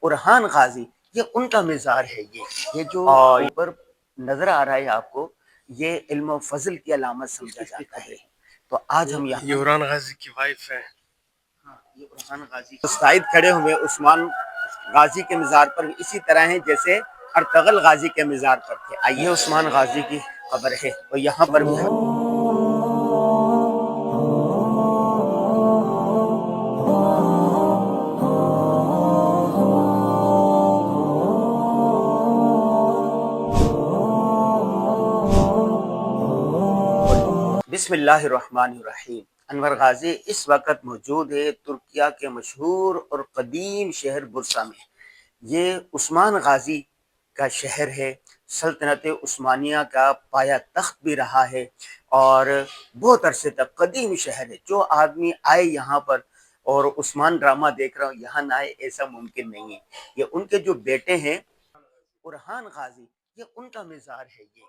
ارحان غازی، یہ ان کا مزار ہے۔ یہ جو اوپر نظر آ رہا ہے آپ کو، یہ علم و فضل کی علامت سمجھا جاتا ہے۔ تو آج ہم یہاں یہ ارحان غازی کی وائف ہے۔ یہ ارحان غازی مستعد کھڑے ہوئے عثمان غازی کے مزار پر اسی طرح ہیں جیسے ارطغرل غازی کے مزار پر تھے۔ آئیے عثمان غازی کی قبر ہے اور یہاں پر بھی بسم اللہ الرحمن الرحیم۔ انور غازی اس وقت موجود ہے ترکیہ کے مشہور اور قدیم شہر برسا میں۔ یہ عثمان غازی کا شہر ہے، سلطنت عثمانیہ کا پایہ تخت بھی رہا ہے اور بہت عرصے تک قدیم شہر ہے۔ جو آدمی آئے یہاں پر اور عثمان ڈرامہ دیکھ رہا ہوں یہاں نہ آئے، ایسا ممکن نہیں ہے۔ یہ ان کے جو بیٹے ہیں ارحان غازی، یہ ان کا مزار ہے یہ،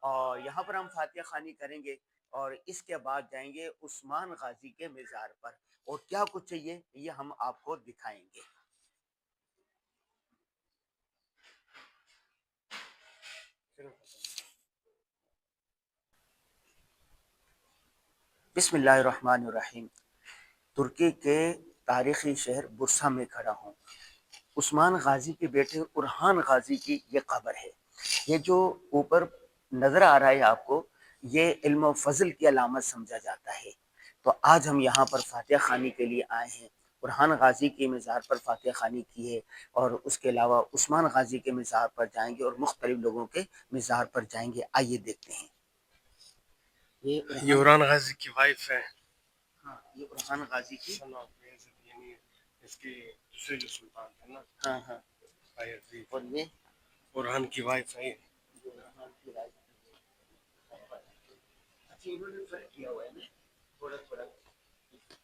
اور یہاں پر ہم فاتحہ خوانی کریں گے اور اس کے بعد جائیں گے عثمان غازی کے مزار پر، اور کیا کچھ چاہیے یہ ہم آپ کو دکھائیں گے۔ بسم اللہ الرحمن الرحیم۔ ترکی کے تاریخی شہر برسا میں کھڑا ہوں۔ عثمان غازی کے بیٹے ارحان غازی کی یہ قبر ہے۔ یہ جو اوپر نظر آ رہا ہے آپ کو، یہ علم و فضل کی علامت سمجھا جاتا ہے۔ تو آج ہم یہاں پر فاتحہ خوانی کے لیے آئے ہیں۔ ارحان غازی کے مزار پر فاتحہ خوانی کی ہے اور اس کے علاوہ عثمان غازی کے مزار پر جائیں گے اور مختلف لوگوں کے مزار پر جائیں گے۔ آئیے دیکھتے ہیں۔ یہ ارحان غازی کی وائف ہے۔ ہاں، یہ ارحان غازی کی یعنی اس کے دوسرے جو سلطان تھے نا، ہاں ہاں، اور یہ ارحان کی وائف ہے۔ ارحان کی وائف ہے۔ اچھا، انہوں نے فرق کیا ہوا ہے نا، تھوڑا تھوڑا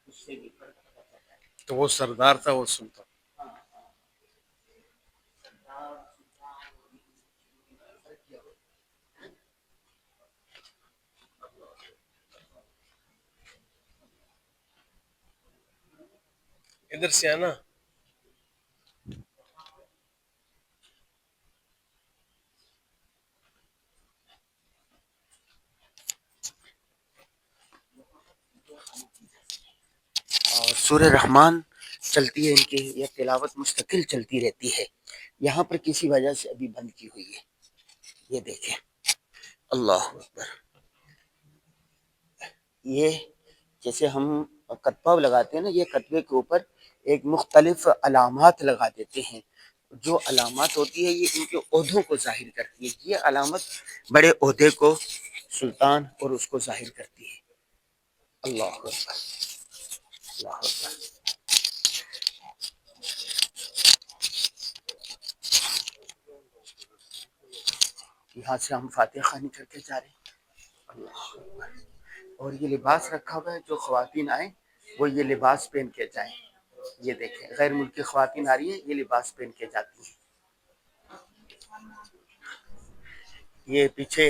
اس سے بھی فرق پڑتا ہے۔ تو وہ سردار تھا، وہ سلطان۔ ادھر سے ہے نا۔ اور سورہ رحمان چلتی ہے ان کی، یہ تلاوت مستقل چلتی رہتی ہے۔ یہاں پر کسی وجہ سے ابھی بند کی ہوئی ہے، یہ دیکھیں۔ اللہ اکبر۔ یہ جیسے ہم کتبہ لگاتے ہیں نا، یہ کتبے کے اوپر ایک مختلف علامات لگا دیتے ہیں۔ جو علامات ہوتی ہے یہ ان کے عہدوں کو ظاہر کرتی ہے۔ یہ علامت بڑے عہدے کو، سلطان اور اس کو ظاہر کرتی ہے۔ اللہ اکبر، اللہ اکبر۔ یہاں سے ہم فاتحہ خوانی کر کے جا رہے ہیں۔ اللہ اکبر۔ اور یہ لباس رکھا ہوا ہے، جو خواتین آئیں وہ یہ لباس پہن کے جائیں۔ یہ دیکھیں، غیر ملکی خواتین آ رہی ہیں، یہ لباس پہن کے جاتی ہیں۔ یہ پیچھے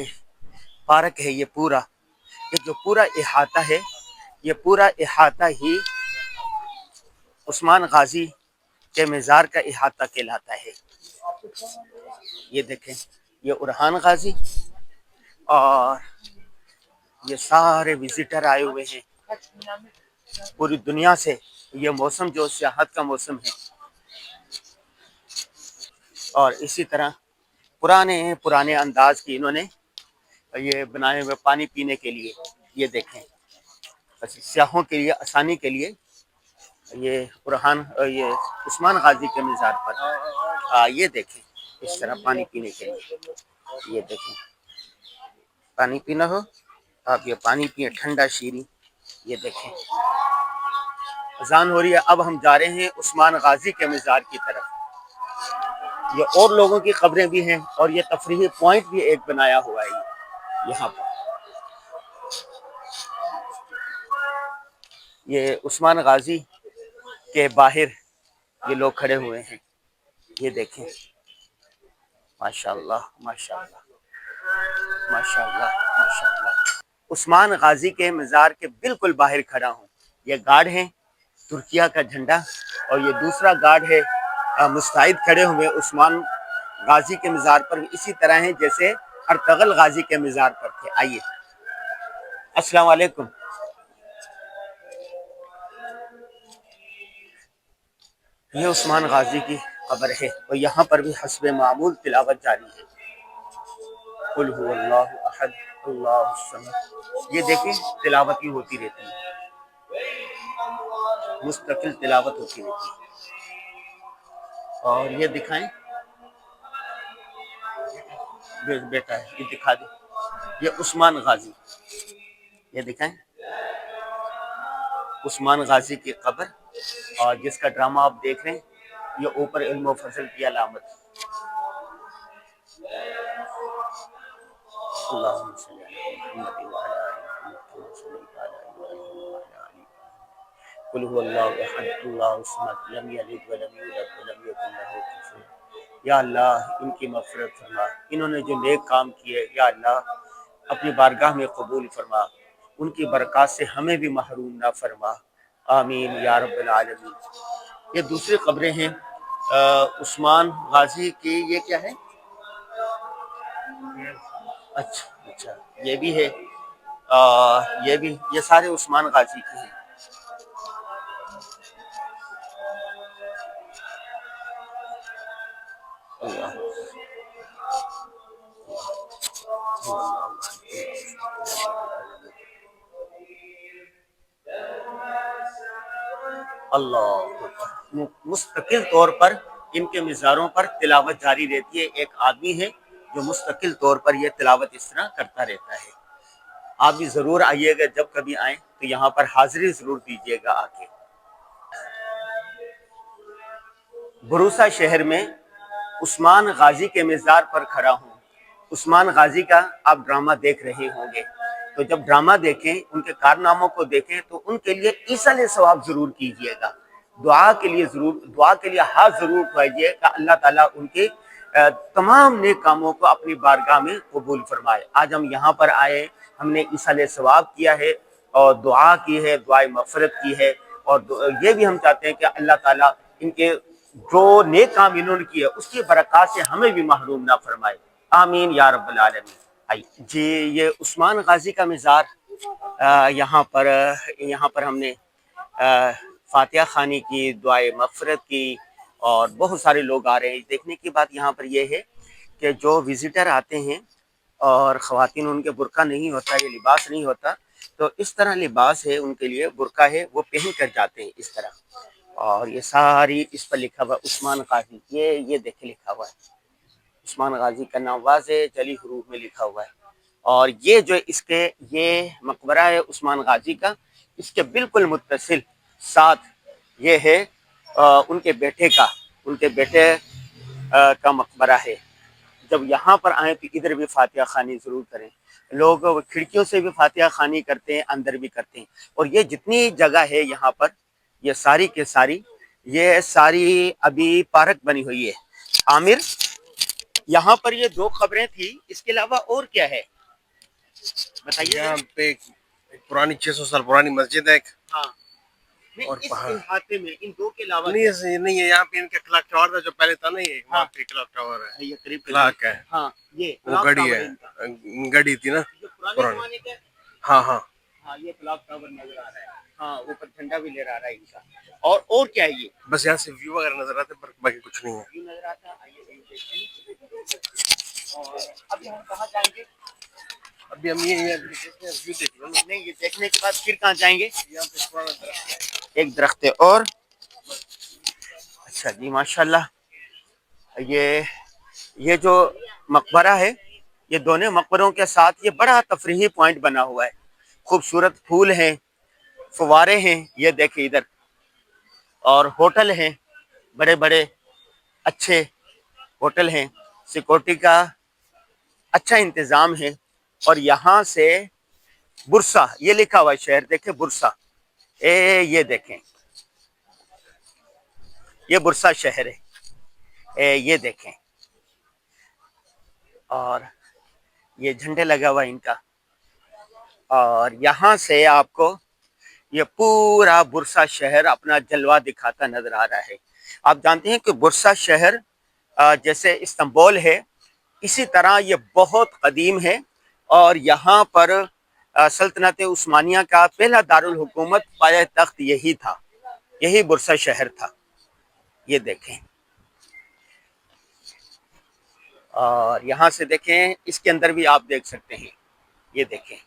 پارک ہے، یہ پورا، یہ جو پورا احاطہ ہے، یہ پورا احاطہ ہی عثمان غازی کے مزار کا احاطہ کہلاتا ہے۔ یہ دیکھیں، یہ ارحان غازی اور یہ سارے وزٹر آئے ہوئے ہیں پوری دنیا سے۔ یہ موسم جو سیاحت کا موسم ہے، اور اسی طرح پرانے انداز کی انہوں نے یہ بنائے ہوئے پانی پینے کے لیے۔ یہ دیکھیں، سیاحوں کے لیے آسانی کے لیے یہ یہ عثمان غازی کے مزار پر یہ دیکھیں اس طرح پانی پینے کے لیے۔ یہ دیکھیں، پانی پینا ہو آپ یہ پانی پیئیں، ٹھنڈا شیریں۔ یہ دیکھیں، اذان ہو رہی ہے، اب ہم جا رہے ہیں عثمان غازی کے مزار کی طرف۔ یہ اور لوگوں کی قبریں بھی ہیں اور یہ تفریحی پوائنٹ بھی ایک بنایا ہوا ہے یہاں پر۔ یہ عثمان غازی کے باہر یہ لوگ کھڑے ہوئے ہیں۔ یہ دیکھیں، ماشاءاللہ ماشاءاللہ ماشاءاللہ ماشاءاللہ۔ عثمان غازی کے مزار کے بالکل باہر کھڑا ہوں۔ یہ گارڈ ہیں، ترکیہ کا جھنڈا، اور یہ دوسرا گارڈ ہے مستعد کھڑے ہوئے عثمان غازی کے مزار پر بھی اسی طرح ہیں جیسے ارطغرل غازی کے مزار پر تھے. آئیے. السلام علیکم. یہ عثمان غازی کی قبر ہے اور یہاں پر بھی حسب معمول تلاوت جاری ہے. قل هو اللہ احد اللہ الصمد. یہ دیکھیں تلاوت ہی ہوتی رہتی ہے، مستقل تلاوت ہوتی رہتی ہے. اور یہ دکھائیں بیٹا ہے، یہ دکھا دیں. یہ عثمان غازی، یہ دکھائیں عثمان غازی کی قبر، اور جس کا ڈرامہ آپ دیکھ رہے ہیں یہ اوپر علم و فضل کی علامت. اللہم صلی علی محمد وعلی آل محمد کما صلیت علی ابراہیم وعلی آل ابراہیم. قل هو اللہ احد اللہ الصمد لم یلد ولم یولد ولم یکن لہ کفوا. یا اللہ ان کی مغفرت فرما، انہوں نے جو نیک کام کیے یا اللہ اپنی بارگاہ میں قبول فرما، ان کی برکات سے ہمیں بھی محروم نہ فرما. آمین یا رب العالمین. یہ دوسری قبریں ہیں عثمان غازی کی. یہ کیا ہے؟ اچھا اچھا، یہ بھی ہے. یہ بھی، یہ سارے عثمان غازی کی ہیں. اللہ اللہ. مستقل طور پر ان کے مزاروں پر تلاوت جاری رہتی ہے. ایک آدمی ہے جو مستقل طور پر یہ تلاوت اس طرح کرتا رہتا ہے. آپ بھی ضرور آئیے گا، جب کبھی آئیں تو یہاں پر حاضری ضرور دیجیے گا آ کے. بھروسہ شہر میں عثمان غازی کے مزار پر کھڑا ہوں. عثمان غازی کا آپ ڈرامہ دیکھ رہے ہوں گے، تو جب ڈرامہ دیکھیں، ان کے کارناموں کو دیکھیں تو ان کے لیے ایصال ثواب ضرور کیجیے گا. دعا کے لیے ہاتھ ضرور اٹھائیے کہ اللہ تعالیٰ ان کے تمام نیک کاموں کو اپنی بارگاہ میں قبول فرمائے. آج ہم یہاں پر آئے، ہم نے ایصال ثواب کیا ہے اور دعا کی ہے، دعائے مغفرت کی ہے، اور یہ بھی ہم چاہتے ہیں کہ اللہ تعالیٰ ان کے جو نیک کام انہوں نے کیے اس کی برکات سے ہمیں بھی محروم نہ فرمائے. آمین یا رب العالمین. جی یہ عثمان غازی کا مزار، یہاں پر ہم نے فاتحہ خوانی کی، دعائے مغفرت کی، اور بہت سارے لوگ آ رہے ہیں. دیکھنے کی بات یہاں پر یہ ہے کہ جو وزٹر آتے ہیں اور خواتین ان کے برقع نہیں ہوتا، یہ لباس نہیں ہوتا، تو اس طرح لباس ہے ان کے لیے، برقع ہے، وہ پہن کر جاتے ہیں اس طرح. اور یہ ساری اس پر لکھا ہوا عثمان غازی، یہ دیکھیں لکھا ہوا ہے عثمان غازی کا نام واضح جلی حروف میں لکھا ہوا ہے. اور یہ جو یہ مقبرہ ہے عثمان غازی کا، اس کے بالکل متصل ساتھ یہ ہے ان کے بیٹے کا مقبرہ ہے. جب یہاں پر آئیں تو ادھر بھی فاتحہ خوانی ضرور کریں. لوگ کھڑکیوں سے بھی فاتحہ خوانی کرتے ہیں، اندر بھی کرتے ہیں. اور یہ جتنی جگہ ہے یہاں پر، یہ ساری کے ساری، یہ ساری ابھی پارک بنی ہوئی ہے. عامر، یہاں پر یہ 2 قبریں تھی، اس کے علاوہ اور کیا ہے بتائیے. یہاں پہ ایک پرانی 600 سال پرانی مسجد ہے ایک. ہاں، اور اس احاطے میں ان 2 کے علاوہ نہیں ہے، یہاں پہ ان کا کلاک ٹاور تھا جو پہلے تھا. نہیں وہاں پہ کلاک ٹاور ہے، یہ قریب کلاک ہے. ہاں، یہ وہ گڑی ہے، گڑی تھی نا پرانی. ہاں ہاں ہاں، یہ کلاک ٹاور نظر آ رہا ہے. ہاں، اوپر جھنڈا بھی لہرا رہا ہے ان کا. اور کیا ہے یہ بس یہاں سے ویو وغیرہ نظر آتے پر باقی کچھ نہیں ہے. ویو نظر آتا ہے. آئیے دیکھتے ہیں. اور ابھی ہم کہاں جائیں گے؟ ابھی ہم یہ ویو دیکھ لو. نہیں، یہ دیکھنے کے بعد پھر کہاں جائیں گے؟ یہاں پہ پرانا درخت ہے، ایک درخت ہے. اور اچھا جی، ماشاءاللہ. یہ جو مقبرہ ہے، یہ دونوں مقبروں کے ساتھ یہ بڑا تفریحی پوائنٹ بنا ہوا ہے. خوبصورت پھول ہیں، فوارے ہیں، یہ دیکھیں ادھر. اور ہوٹل ہیں، بڑے بڑے اچھے ہوٹل ہیں. سیکورٹی کا اچھا انتظام ہے. اور یہاں سے برسا، یہ لکھا ہوا ہے شہر، دیکھیں برسا، یہ دیکھیں، یہ برسا شہر ہے، یہ دیکھیں. اور یہ جھنڈے لگا ہوا ہے ان کا. اور یہاں سے آپ کو یہ پورا برسا شہر اپنا جلوہ دکھاتا نظر آ رہا ہے. آپ جانتے ہیں کہ برسا شہر جیسے استنبول ہے، اسی طرح یہ بہت قدیم ہے، اور یہاں پر سلطنت عثمانیہ کا پہلا دارالحکومت پایہ تخت یہی تھا، یہی برسا شہر تھا. یہ دیکھیں، اور یہاں سے دیکھیں اس کے اندر بھی آپ دیکھ سکتے ہیں. یہ دیکھیں